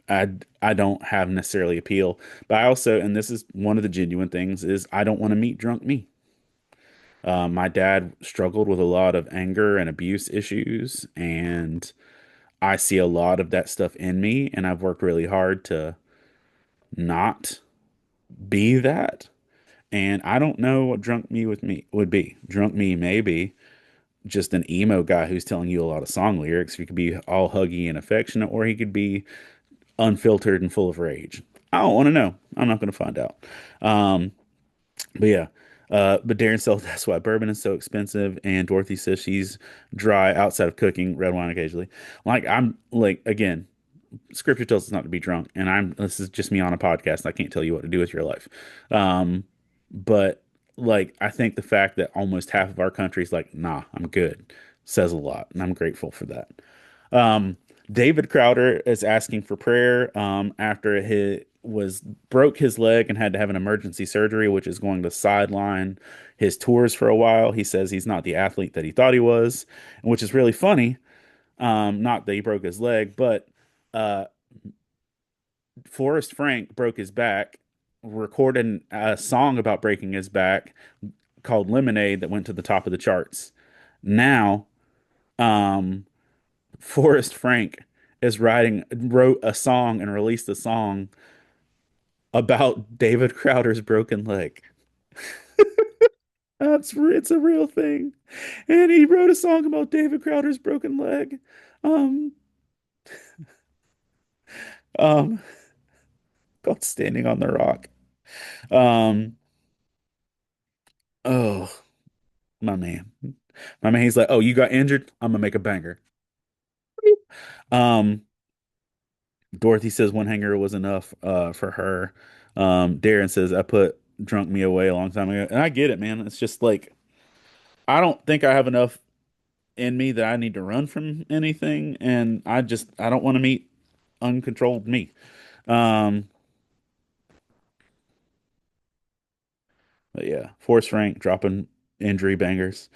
I don't have necessarily appeal, but I also, and this is one of the genuine things, is I don't want to meet drunk me. My dad struggled with a lot of anger and abuse issues, and I see a lot of that stuff in me, and I've worked really hard to not be that. And I don't know what drunk me with me would be. Drunk me maybe just an emo guy who's telling you a lot of song lyrics. He could be all huggy and affectionate, or he could be unfiltered and full of rage. I don't want to know. I'm not going to find out. Um, but yeah. But Darren said that's why bourbon is so expensive, and Dorothy says she's dry outside of cooking red wine occasionally. Like I'm like again, Scripture tells us not to be drunk, and this is just me on a podcast. I can't tell you what to do with your life. Um, but like I think the fact that almost half of our country is like, nah, I'm good, says a lot, and I'm grateful for that. Um, David Crowder is asking for prayer after he was broke his leg and had to have an emergency surgery, which is going to sideline his tours for a while. He says he's not the athlete that he thought he was, which is really funny. Not that he broke his leg, but uh, Forrest Frank broke his back, recorded a song about breaking his back called Lemonade that went to the top of the charts. Now, um, Forrest Frank wrote a song and released a song about David Crowder's broken leg. It's a real thing. And he wrote a song about David Crowder's broken leg. Um, um, called Standing on the Rock. Um, oh, my man. My man, he's like, oh, you got injured? I'm gonna make a banger. Um, Dorothy says one hanger was enough for her. Darren says I put drunk me away a long time ago. And I get it, man. It's just like I don't think I have enough in me that I need to run from anything, and I don't want to meet uncontrolled me. Um, but yeah, force rank dropping injury bangers.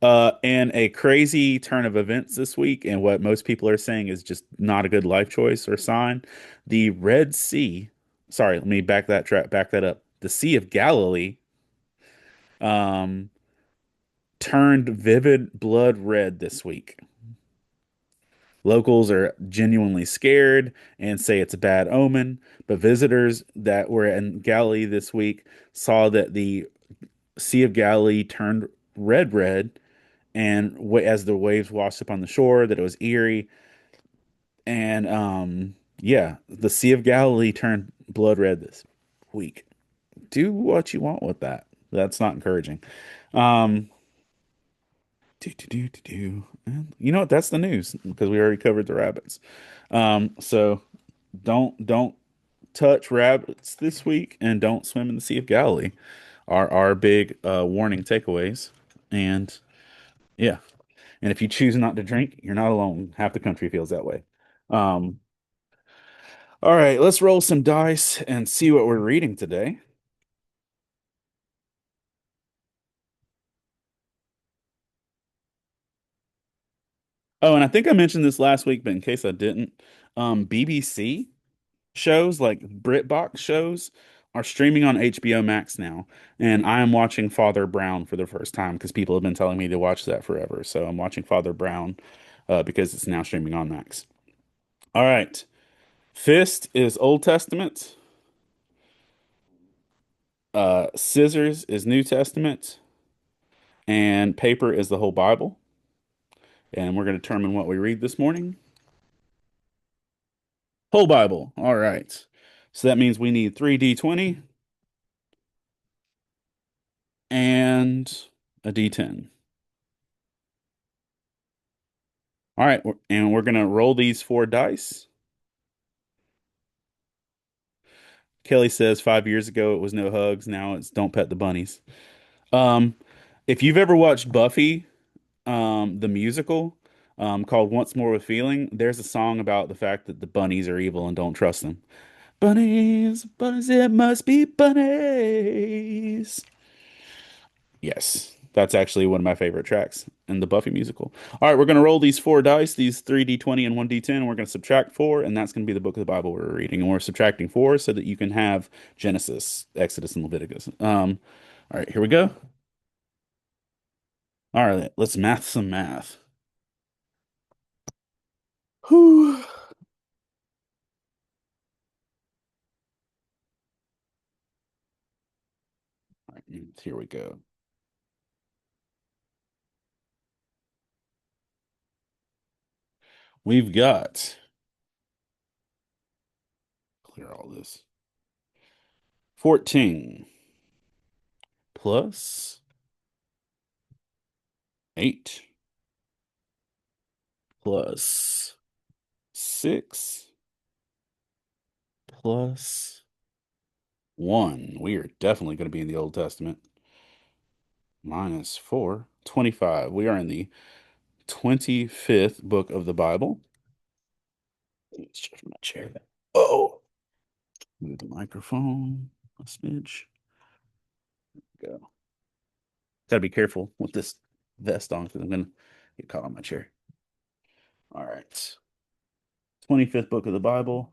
And a crazy turn of events this week, and what most people are saying is just not a good life choice or sign. The Red Sea, sorry, let me back that up. The Sea of Galilee, um, turned vivid blood red this week. Locals are genuinely scared and say it's a bad omen, but visitors that were in Galilee this week saw that the Sea of Galilee turned red, and as the waves washed up on the shore, that it was eerie. And yeah, the Sea of Galilee turned blood red this week. Do what you want with that. That's not encouraging. Um, And you know what? That's the news because we already covered the rabbits. So don't touch rabbits this week, and don't swim in the Sea of Galilee. Are our big warning takeaways. And yeah, and if you choose not to drink, you're not alone. Half the country feels that way. Um, all right, let's roll some dice and see what we're reading today. Oh, and I think I mentioned this last week, but in case I didn't, BBC shows like BritBox shows are streaming on HBO Max now, and I am watching Father Brown for the first time because people have been telling me to watch that forever. So I'm watching Father Brown because it's now streaming on Max. All right, Fist is Old Testament. Scissors is New Testament, and paper is the whole Bible. And we're going to determine what we read this morning. Whole Bible. All right. So that means we need 3D20 and a D10. All right, and we're gonna roll these four dice. Kelly says 5 years ago it was no hugs, now it's don't pet the bunnies. Um, if you've ever watched Buffy, the musical, called Once More with Feeling, there's a song about the fact that the bunnies are evil and don't trust them. Bunnies, bunnies, it must be bunnies. Yes, that's actually one of my favorite tracks in the Buffy musical. All right, we're going to roll these four dice, these 3D20 and 1D10, and we're going to subtract four, and that's going to be the book of the Bible we're reading. And we're subtracting four so that you can have Genesis, Exodus, and Leviticus. All right, here we go. All right, let's math some math. Whew. All right, here we go. We've got, clear all this, 14 plus 8 plus 6 plus one. We are definitely going to be in the Old Testament. Minus four. 25. We are in the 25th book of the Bible. Let's shift my chair. Oh, move the microphone a smidge. Go. Gotta be careful with this vest on because I'm gonna get caught on my chair. All right. 25th book of the Bible.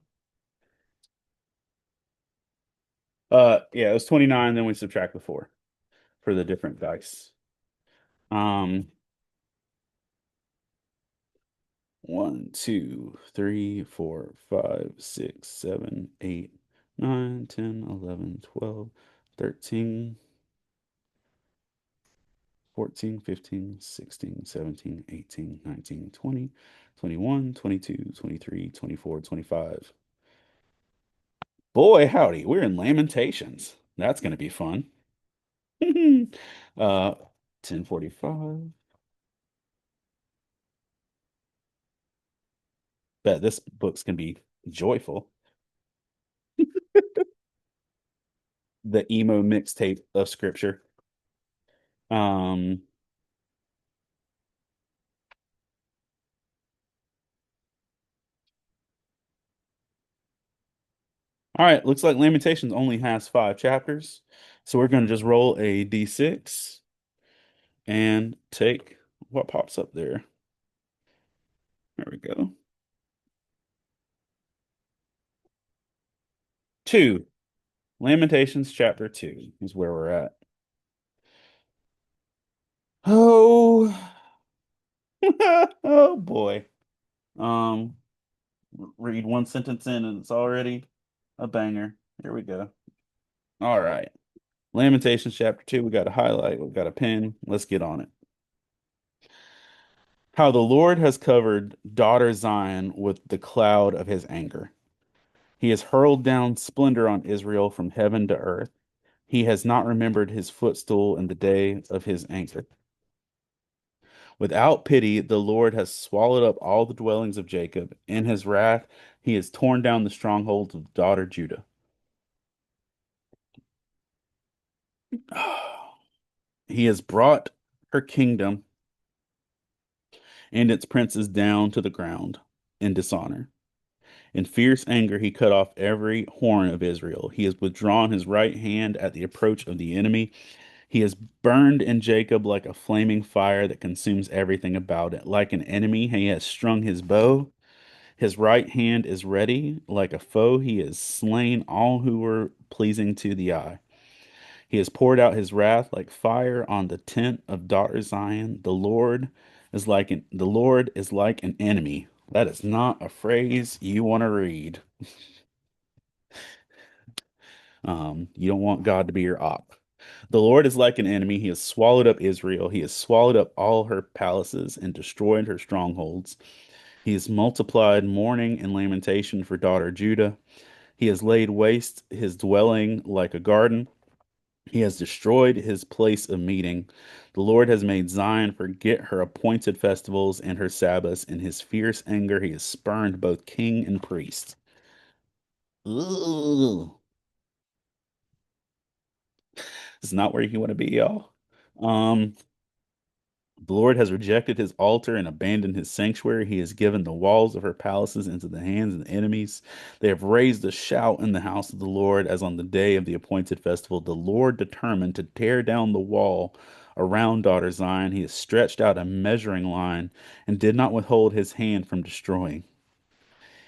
Yeah, it was 29, then we subtract the four for the different dice. Um, 1, 2, 3, 4, 5, 6, 7, 8, 9, 10, 11, 12, 13, 14, 15, 16, 17, 18, 19, 20, 21, 22, 23, 24, 25. Boy, howdy, we're in Lamentations. That's going to be fun. uh, 10:45. Bet this book's going to be Joyful. The emo mixtape of scripture. Um, all right, looks like Lamentations only has 5 chapters. So we're gonna just roll a D6 and take what pops up there. There we go. 2. Lamentations chapter 2 is where we're at. Oh, oh boy. Um, read one sentence in and it's already a banger. Here we go. All right. Lamentations chapter 2. We got a highlight. We got a pen. Let's get on it. How the Lord has covered daughter Zion with the cloud of his anger. He has hurled down splendor on Israel from heaven to earth. He has not remembered his footstool in the day of his anger. Without pity, the Lord has swallowed up all the dwellings of Jacob. In his wrath, he has torn down the strongholds of daughter Judah. He has brought her kingdom and its princes down to the ground in dishonor. In fierce anger, he cut off every horn of Israel. He has withdrawn his right hand at the approach of the enemy. He has burned in Jacob like a flaming fire that consumes everything about it. Like an enemy, he has strung his bow. His right hand is ready. Like a foe, he has slain all who were pleasing to the eye. He has poured out his wrath like fire on the tent of daughter Zion. The Lord is like an enemy. That is not a phrase you want to read. You don't want God to be your op. The Lord is like an enemy. He has swallowed up Israel. He has swallowed up all her palaces and destroyed her strongholds. He has multiplied mourning and lamentation for daughter Judah. He has laid waste his dwelling like a garden. He has destroyed his place of meeting. The Lord has made Zion forget her appointed festivals and her Sabbaths. In his fierce anger, he has spurned both king and priest. Ooh, it's not where you want to be, y'all. Um, The Lord has rejected his altar and abandoned his sanctuary. He has given the walls of her palaces into the hands of the enemies. They have raised a shout in the house of the Lord as on the day of the appointed festival. The Lord determined to tear down the wall around daughter Zion. He has stretched out a measuring line and did not withhold his hand from destroying.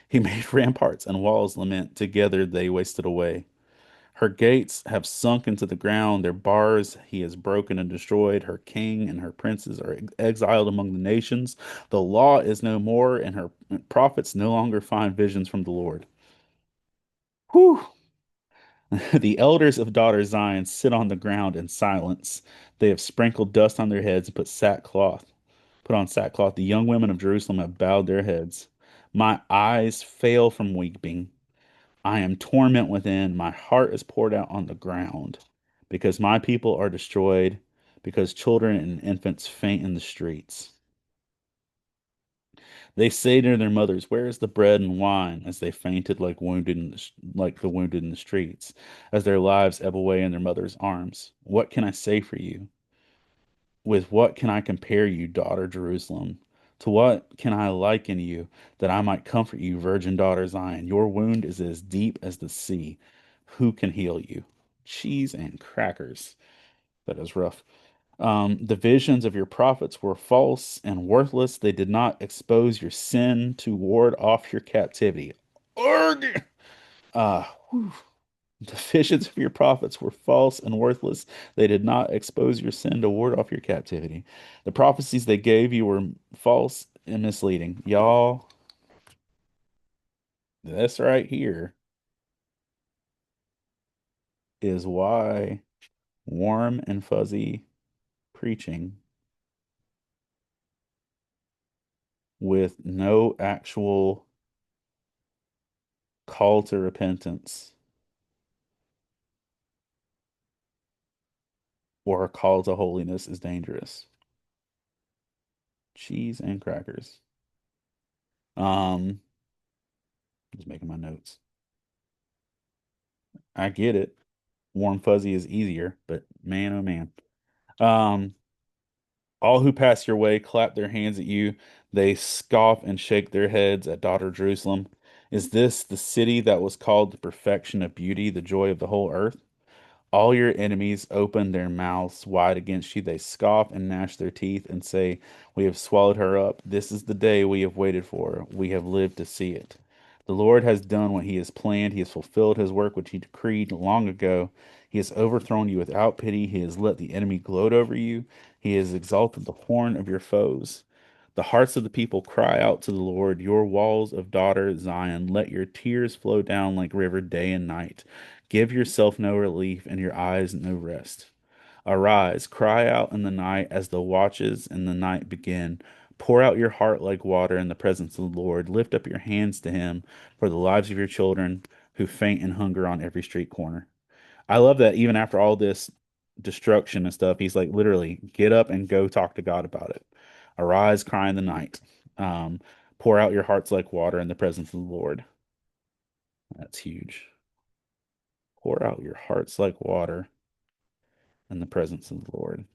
He made ramparts and walls lament. Together they wasted away. Her gates have sunk into the ground, their bars he has broken and destroyed. Her king and her princes are exiled among the nations. The law is no more, and her prophets no longer find visions from the Lord. Whew! The elders of daughter Zion sit on the ground in silence. They have sprinkled dust on their heads and put on sackcloth. The young women of Jerusalem have bowed their heads. My eyes fail from weeping. I am torment within. My heart is poured out on the ground because my people are destroyed, because children and infants faint in the streets. They say to their mothers, "Where is the bread and wine?" As they fainted like the wounded in the streets, as their lives ebb away in their mother's arms. What can I say for you? With what can I compare you, daughter Jerusalem? To what can I liken you, that I might comfort you, virgin daughter Zion? Your wound is as deep as the sea. Who can heal you? Cheese and crackers. That is rough. The visions of your prophets were false and worthless. They did not expose your sin to ward off your captivity. Arg! Whew. The visions of your prophets were false and worthless. They did not expose your sin to ward off your captivity. The prophecies they gave you were false and misleading. Y'all, this right here is why warm and fuzzy preaching with no actual call to repentance or a call to holiness is dangerous. Cheese and crackers. Um, Just making my notes. I get it. Warm fuzzy is easier, but man, oh man. Um, all who pass your way clap their hands at you. They scoff and shake their heads at daughter Jerusalem. Is this the city that was called the perfection of beauty, the joy of the whole earth? All your enemies open their mouths wide against you. They scoff and gnash their teeth and say, we have swallowed her up. This is the day we have waited for. We have lived to see it. The Lord has done what he has planned. He has fulfilled his work, which he decreed long ago. He has overthrown you without pity. He has let the enemy gloat over you. He has exalted the horn of your foes. The hearts of the people cry out to the Lord, your walls of daughter Zion. Let your tears flow down like river day and night. Give yourself no relief and your eyes no rest. Arise, cry out in the night as the watches in the night begin. Pour out your heart like water in the presence of the Lord. Lift up your hands to him for the lives of your children who faint in hunger on every street corner. I love that even after all this destruction and stuff, he's like, literally, get up and go talk to God about it. Arise, cry in the night. Um, Pour out your hearts like water in the presence of the Lord. That's huge. Pour out your hearts like water in the presence of the Lord.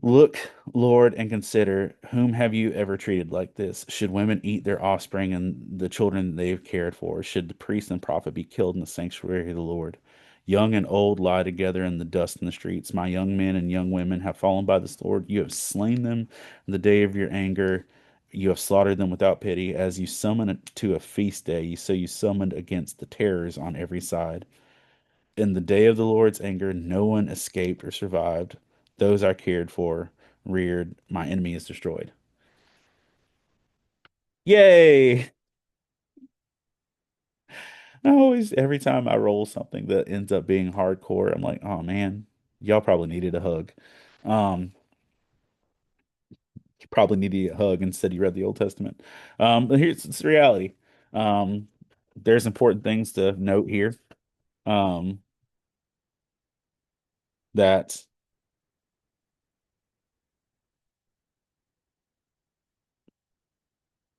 Look, Lord, and consider whom have you ever treated like this? Should women eat their offspring and the children they have cared for? Should the priest and prophet be killed in the sanctuary of the Lord? Young and old lie together in the dust in the streets. My young men and young women have fallen by the sword. You have slain them in the day of your anger. You have slaughtered them without pity. As you summon it to a feast day, so you summoned against the terrors on every side. In the day of the Lord's anger, no one escaped or survived. Those I cared for, reared, my enemy is destroyed. Yay! I always, every time I roll something that ends up being hardcore, I'm like, oh man, y'all probably needed a hug. Um, you probably needed a hug instead you read the Old Testament. But here's it's the reality. Um, there's important things to note here. Um, that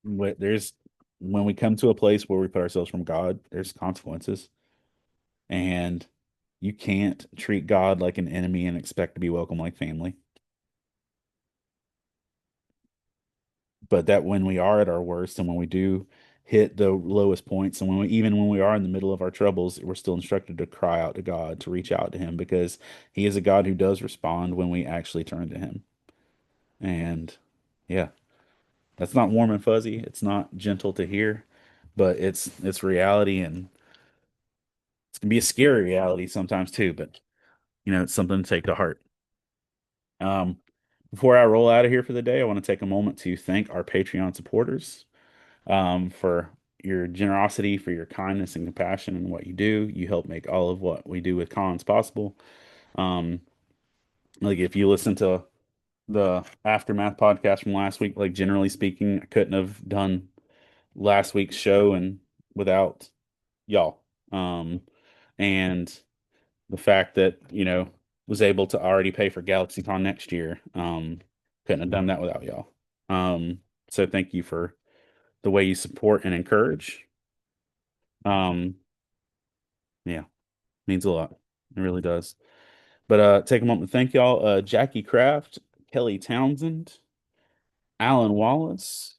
there's when we come to a place where we put ourselves from God, there's consequences. And you can't treat God like an enemy and expect to be welcome like family. But that when we are at our worst and when we do hit the lowest points and when we even when we are in the middle of our troubles, we're still instructed to cry out to God, to reach out to him because he is a God who does respond when we actually turn to him. And yeah, that's not warm and fuzzy. It's not gentle to hear, but it's reality and it's gonna be a scary reality sometimes too, but it's something to take to heart. Um, Before I roll out of here for the day, I want to take a moment to thank our Patreon supporters for your generosity, for your kindness and compassion in what you do. You help make all of what we do with Collins possible. Um, like if you listen to the Aftermath podcast from last week, like generally speaking, I couldn't have done last week's show and without y'all. And the fact that, was able to already pay for GalaxyCon next year. Couldn't have done that without y'all. So thank you for the way you support and encourage. Um, yeah, means a lot. It really does. But take a moment to thank y'all. Jackie Kraft, Kelly Townsend, Alan Wallace.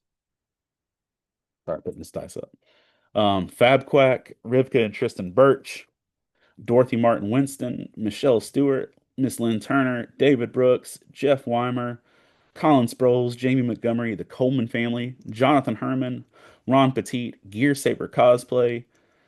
Sorry, putting this dice up. Fab Quack, Rivka and Tristan Birch, Dorothy Martin Winston, Michelle Stewart, Miss Lynn Turner, David Brooks, Jeff Weimer, Colin Sproles, Jamie Montgomery, the Coleman family, Jonathan Herman, Ron Petit, Gear Saber Cosplay,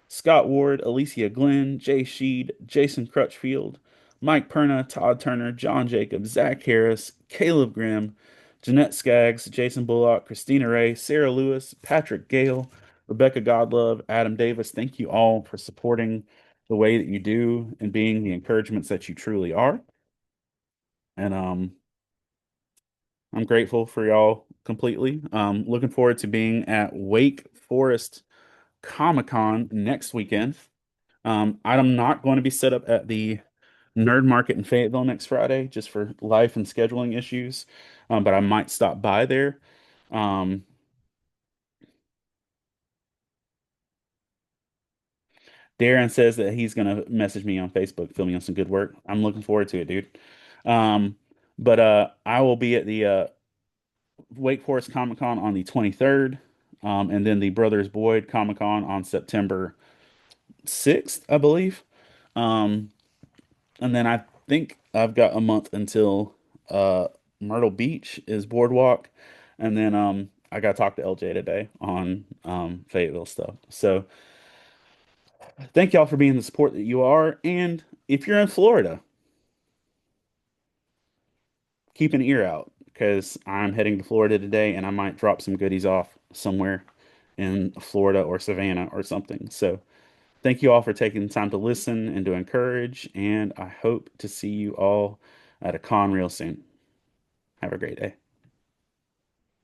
Scott Ward, Alicia Glenn, Jay Sheed, Jason Crutchfield, Mike Perna, Todd Turner, John Jacobs, Zach Harris, Caleb Grimm, Jeanette Skaggs, Jason Bullock, Christina Ray, Sarah Lewis, Patrick Gale, Rebecca Godlove, Adam Davis. Thank you all for supporting the way that you do and being the encouragements that you truly are. And I'm grateful for y'all completely. Looking forward to being at Wake Forest Comic Con next weekend. I'm not going to be set up at the Nerd Market in Fayetteville next Friday, just for life and scheduling issues. But I might stop by there. Um, Darren says that he's gonna message me on Facebook, fill me on some good work. I'm looking forward to it, dude. Um, but I will be at the Wake Forest Comic Con on the 23rd, and then the Brothers Boyd Comic Con on September 6th, I believe. Um, and then I think I've got a month until uh, Myrtle Beach is Boardwalk, and then I got to talk to LJ today on Fayetteville stuff. So thank y'all for being the support that you are, and if you're in Florida, keep an ear out because I'm heading to Florida today, and I might drop some goodies off somewhere in Florida or Savannah or something. So thank you all for taking the time to listen and to encourage, and I hope to see you all at a con real soon. Have a great day.